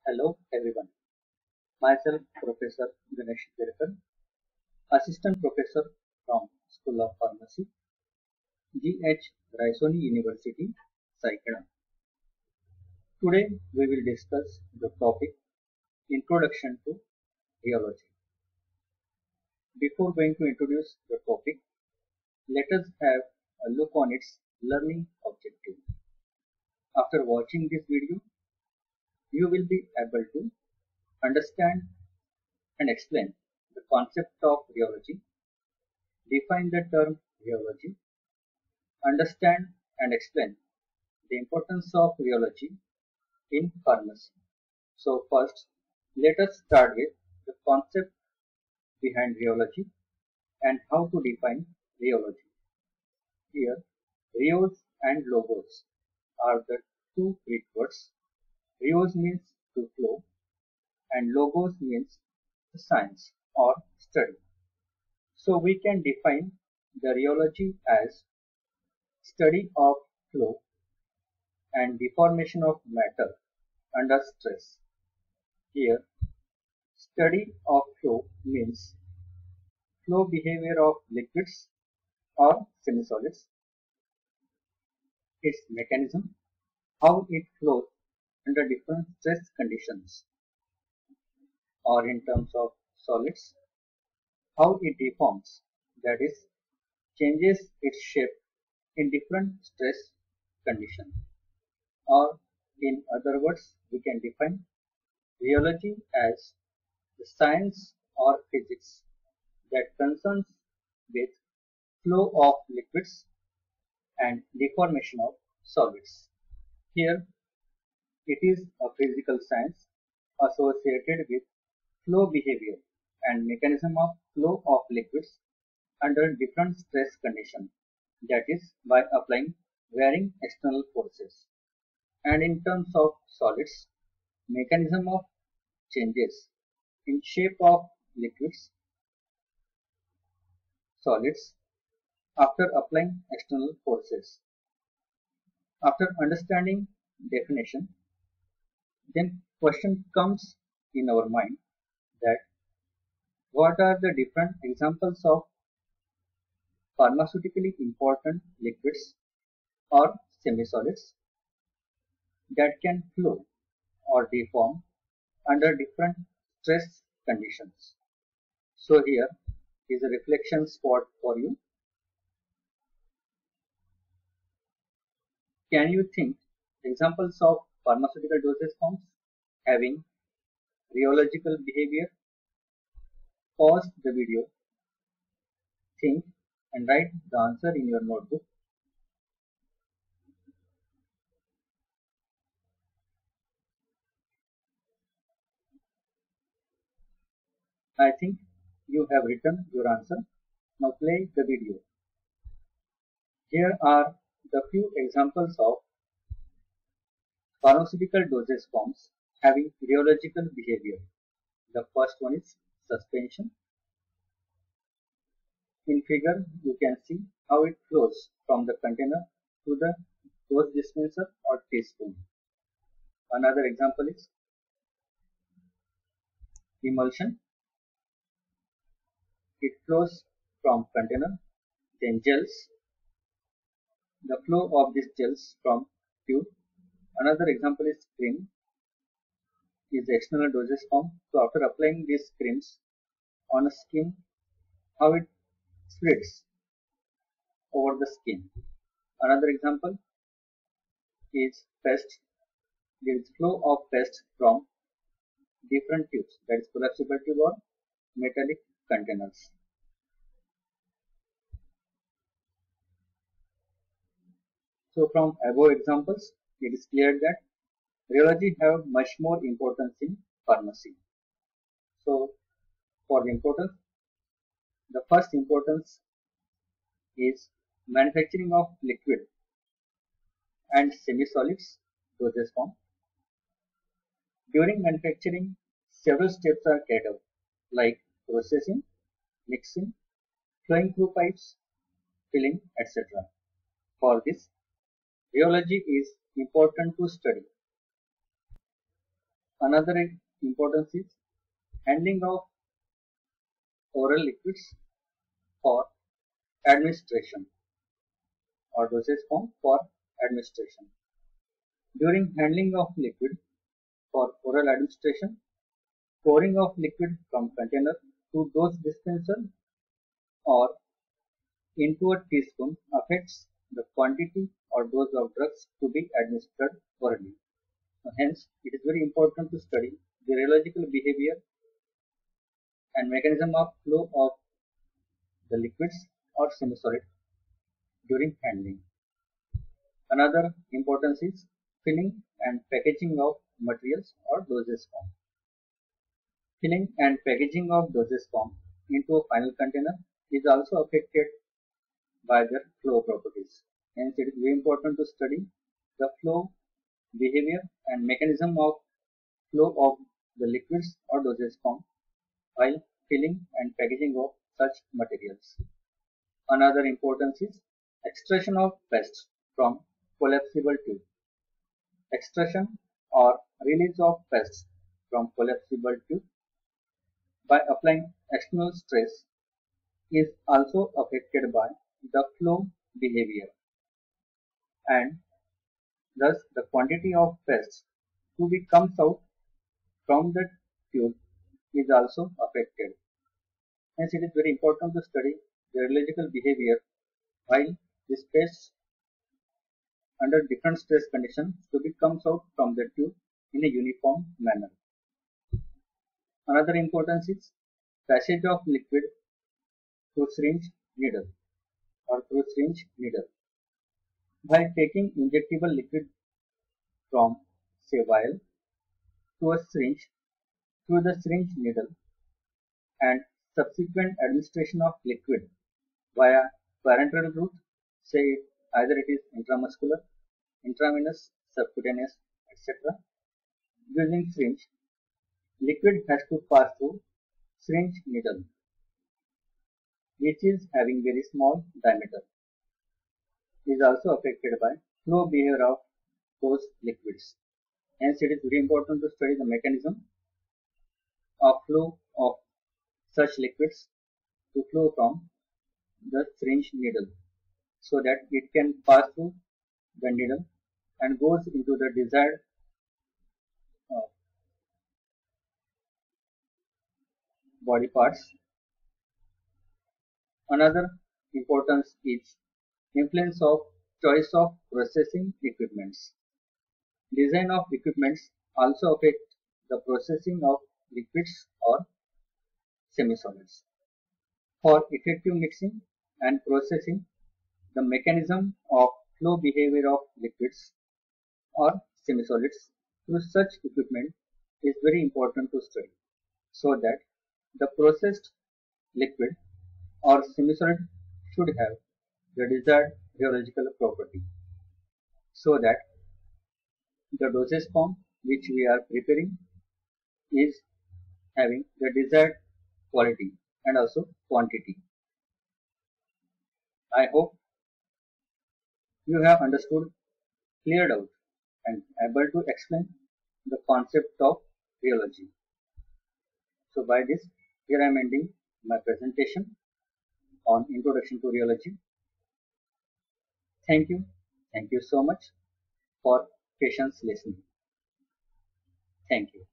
Hello everyone. Myself Professor Ganesh Tirkar, Assistant Professor from School of Pharmacy, G.H. Raisoni University, Saikada. Today we will discuss the topic Introduction to Rheology. Before going to introduce the topic, let us have a look on its learning objective. After watching this video, you will be able to understand and explain the concept of rheology, define the term rheology, understand and explain the importance of rheology in pharmacy. So first, let us start with the concept behind rheology and how to define rheology. Here, rheos and logos are the two Greek words. Rheos means to flow and logos means the science or study. So we can define the rheology as study of flow and deformation of matter under stress. Here, study of flow means flow behavior of liquids or semisolids, its mechanism, how it flows under different stress conditions, or in terms of solids, how it deforms, that is, changes its shape in different stress conditions. Or in other words, we can define rheology as the science or physics that concerns with flow of liquids and deformation of solids. Here, it is a physical science associated with flow behavior and mechanism of flow of liquids under different stress conditions, that is, by applying varying external forces. And in terms of solids, mechanism of changes in shape of liquids, solids after applying external forces. After understanding definition, then question comes in our mind that what are the different examples of pharmaceutically important liquids or semisolids that can flow or deform under different stress conditions. So here is a reflection spot for you. Can you think examples of pharmaceutical dosage forms having rheological behavior? Pause the video, think and write the answer in your notebook. I think you have written your answer. Now play the video. Here are the few examples of pharmaceutical dosage forms having rheological behavior. The first one is suspension. In figure, you can see how it flows from the container to the dose dispenser or teaspoon. Another example is emulsion. It flows from container, then gels. The flow of these gels from tube. Another example is cream. Is the external dosage form. So after applying these creams on a skin, how it spreads over the skin. Another example is paste. There is flow of paste from different tubes, that is collapsible tube or metallic containers. So from above examples, it is clear that rheology have much more importance in pharmacy. So for the importance, the first importance is manufacturing of liquid and semisolids dosage form. During manufacturing, several steps are carried out like processing, mixing, flowing through pipes, filling, etc. For this, rheology is important to study. Another importance is handling of oral liquids for administration or dosage form for administration. During handling of liquid for oral administration, pouring of liquid from container to dose dispenser or into a teaspoon affects the quantity or dose of drugs to be administered orally. Hence, it is very important to study the rheological behavior and mechanism of flow of the liquids or semi-solid during handling. Another importance is filling and packaging of materials or dosage form. Filling and packaging of dosage form into a final container is also affected by their flow properties. Hence, it is very important to study the flow behavior and mechanism of flow of the liquids or dosage form while filling and packaging of such materials. Another importance is extraction of pests from collapsible tube. Extraction or release of pests from collapsible tube by applying external stress is also affected by the flow behavior, and thus the quantity of pests to be comes out from the tube is also affected. Hence, it is very important to study the rheological behavior while this pests under different stress conditions to be comes out from the tube in a uniform manner. Another importance is passage of liquid through syringe needle or through syringe needle. By taking injectable liquid from, say, vial to a syringe through the syringe needle and subsequent administration of liquid via parenteral route, say either it is intramuscular, intravenous, subcutaneous, etc. Using syringe, liquid has to pass through syringe needle, which is having very small diameter, is also affected by flow behavior of those liquids. Hence, it is very important to study the mechanism of flow of such liquids to flow from the syringe needle so that it can pass through the needle and goes into the desired body parts. Another importance is influence of choice of processing equipments. Design of equipments also affect the processing of liquids or semi-solids. For effective mixing and processing, the mechanism of flow behavior of liquids or semi-solids through such equipment is very important to study so that the processed liquid or semi-solid should have the desired rheological property so that the dosage form which we are preparing is having the desired quality and also quantity. I hope you have understood, cleared out and able to explain the concept of rheology. So by this, here I am ending my presentation on Introduction to Rheology. Thank you. Thank you so much for patience listening. Thank you.